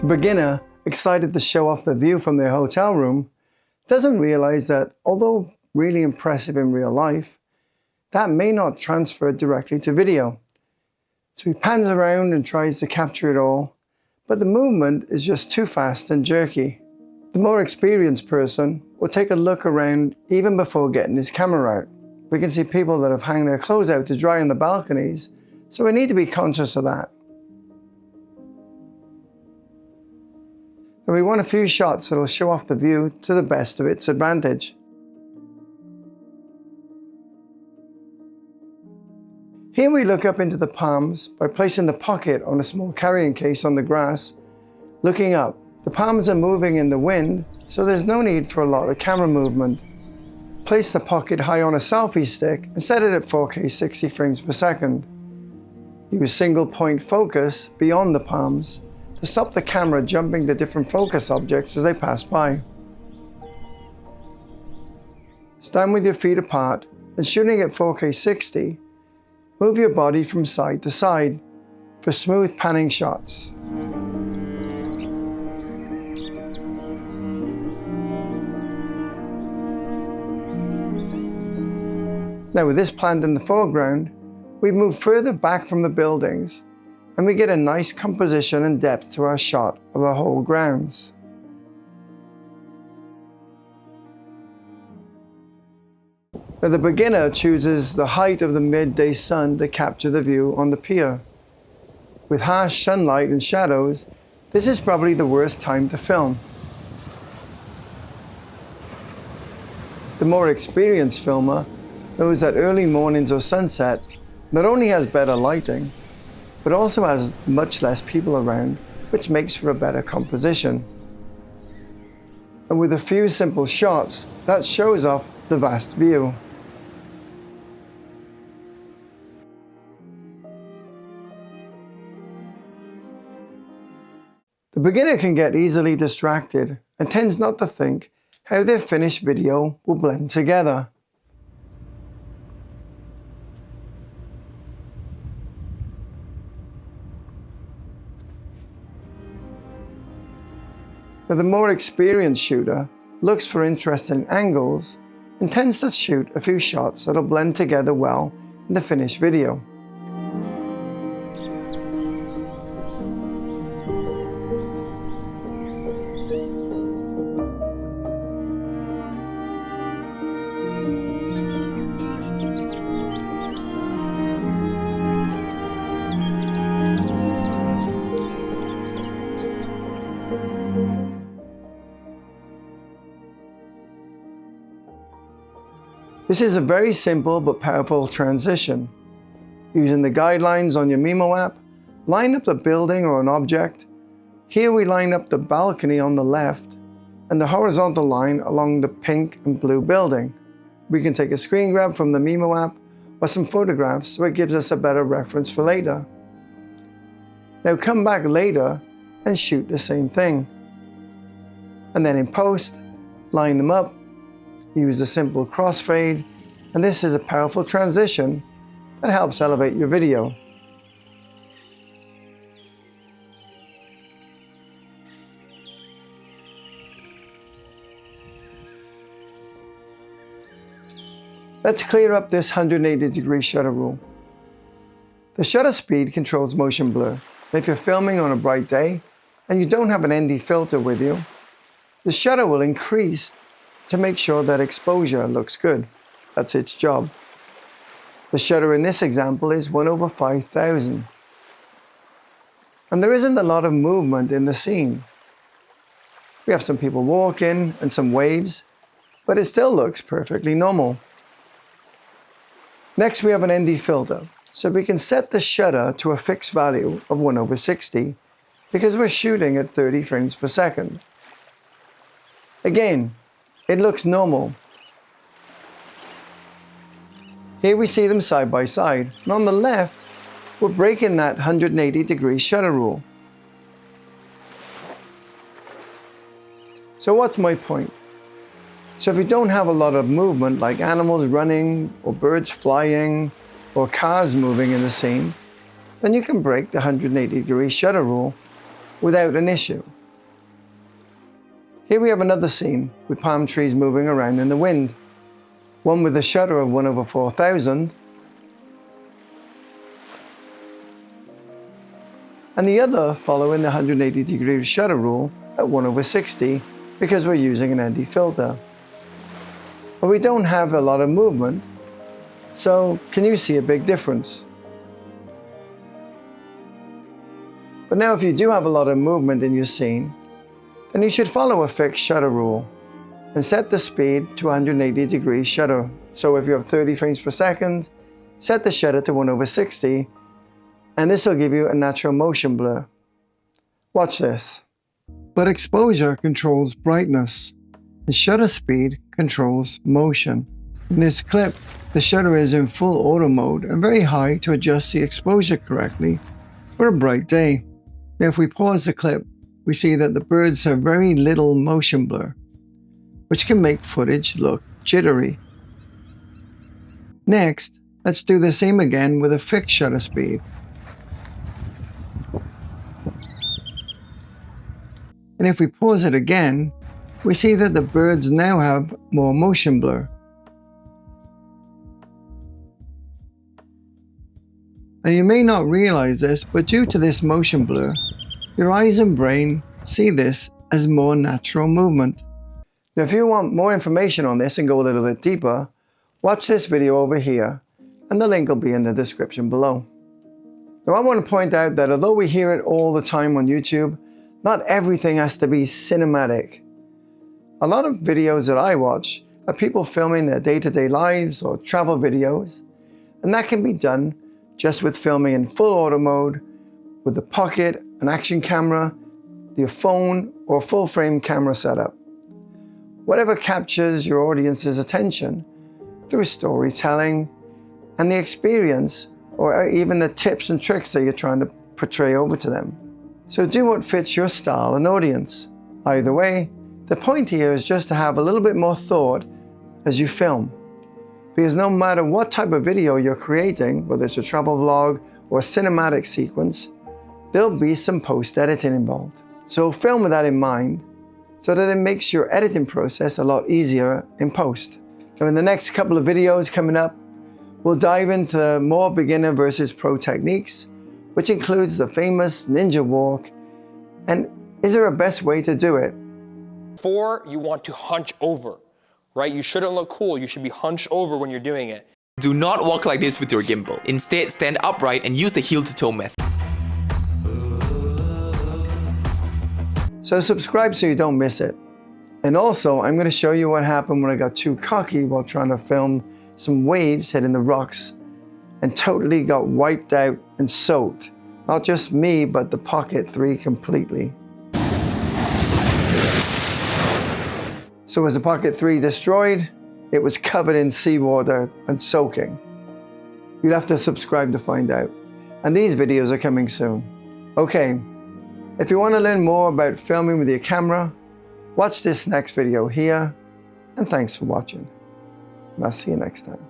The beginner, excited to show off the view from their hotel room, doesn't realize that although really impressive in real life, that may not transfer directly to video. So he pans around and tries to capture it all, but the movement is just too fast and jerky. The more experienced person will take a look around even before getting his camera out. We can see people that have hung their clothes out to dry on the balconies, so we need to be conscious of that. And we want a few shots that will show off the view to the best of its advantage. Here we look up into the palms by placing the pocket on a small carrying case on the grass, looking up. The palms are moving in the wind, so there's no need for a lot of camera movement. Place the pocket high on a selfie stick and set it at 4K 60 frames per second. Use single point focus beyond the palms to stop the camera jumping to different focus objects as they pass by. Stand with your feet apart and shooting at 4K 60, move your body from side to side for smooth panning shots. Now with this plant in the foreground, we move further back from the buildings and we get a nice composition and depth to our shot of the whole grounds. Now the beginner chooses the height of the midday sun to capture the view on the pier. With harsh sunlight and shadows, this is probably the worst time to film. The more experienced filmer knows that early mornings or sunset not only has better lighting, but also has much less people around, which makes for a better composition. And with a few simple shots, that shows off the vast view. The beginner can get easily distracted and tends not to think how their finished video will blend together. Now the more experienced shooter looks for interesting angles and tends to shoot a few shots that'll blend together well in the finished video. This is a very simple but powerful transition. Using the guidelines on your Mimo app, line up the building or an object. Here we line up the balcony on the left and the horizontal line along the pink and blue building. We can take a screen grab from the Mimo app or some photographs so it gives us a better reference for later. Now come back later and shoot the same thing. And then in post, line them up. Use a simple crossfade, and this is a powerful transition that helps elevate your video. Let's clear up this 180-degree shutter rule. The shutter speed controls motion blur. If you're filming on a bright day and you don't have an ND filter with you, the shutter will increase to make sure that exposure looks good. That's its job. The shutter in this example is 1/5000. And there isn't a lot of movement in the scene. We have some people walking and some waves, but it still looks perfectly normal. Next we have an ND filter, so we can set the shutter to a fixed value of 1/60 because we're shooting at 30 frames per second. Again, it looks normal. Here we see them side by side, and on the left, we're breaking that 180-degree shutter rule. So what's my point? So if you don't have a lot of movement, like animals running, or birds flying, or cars moving in the scene, then you can break the 180-degree shutter rule without an issue. Here we have another scene with palm trees moving around in the wind, one with a shutter of 1/4000, and the other following the 180-degree shutter rule at 1/60 because we're using an ND filter. But we don't have a lot of movement, so can you see a big difference? But now if you do have a lot of movement in your scene, then you should follow a fixed shutter rule and set the speed to 180-degree shutter. So if you have 30 frames per second, set the shutter to 1/60, and this will give you a natural motion blur. Watch this. But exposure controls brightness, and shutter speed controls motion. In this clip, the shutter is in full auto mode and very high to adjust the exposure correctly for a bright day. Now if we pause the clip, we see that the birds have very little motion blur, which can make footage look jittery. Next, let's do the same again with a fixed shutter speed. And if we pause it again, we see that the birds now have more motion blur. Now you may not realize this, but due to this motion blur, your eyes and brain see this as more natural movement. Now if you want more information on this and go a little bit deeper, watch this video over here, and the link will be in the description below. Now I want to point out that although we hear it all the time on YouTube, not everything has to be cinematic. A lot of videos that I watch are people filming their day-to-day lives or travel videos, and that can be done just with filming in full auto mode, with the Pocket, an action camera, your phone, or full frame camera setup. Whatever captures your audience's attention through storytelling and the experience, or even the tips and tricks that you're trying to portray over to them. So do what fits your style and audience. Either way, the point here is just to have a little bit more thought as you film. Because no matter what type of video you're creating, whether it's a travel vlog or a cinematic sequence, there'll be some post-editing involved. So film with that in mind so that it makes your editing process a lot easier in post. So in the next couple of videos coming up, we'll dive into more beginner versus pro techniques, which includes the famous ninja walk, and is there a best way to do it? Before, you want to hunch over, right? You shouldn't look cool, you should be hunched over when you're doing it. Do not walk like this with your gimbal. Instead, stand upright and use the heel to toe method. So subscribe so you don't miss it. And also, I'm going to show you what happened when I got too cocky while trying to film some waves hitting the rocks and totally got wiped out and soaked. Not just me, but the Pocket 3 completely. So was the Pocket 3 destroyed? It was covered in seawater and soaking. You'll have to subscribe to find out. And these videos are coming soon. Okay, if you want to learn more about filming with your camera, watch this next video here, and thanks for watching. And I'll see you next time.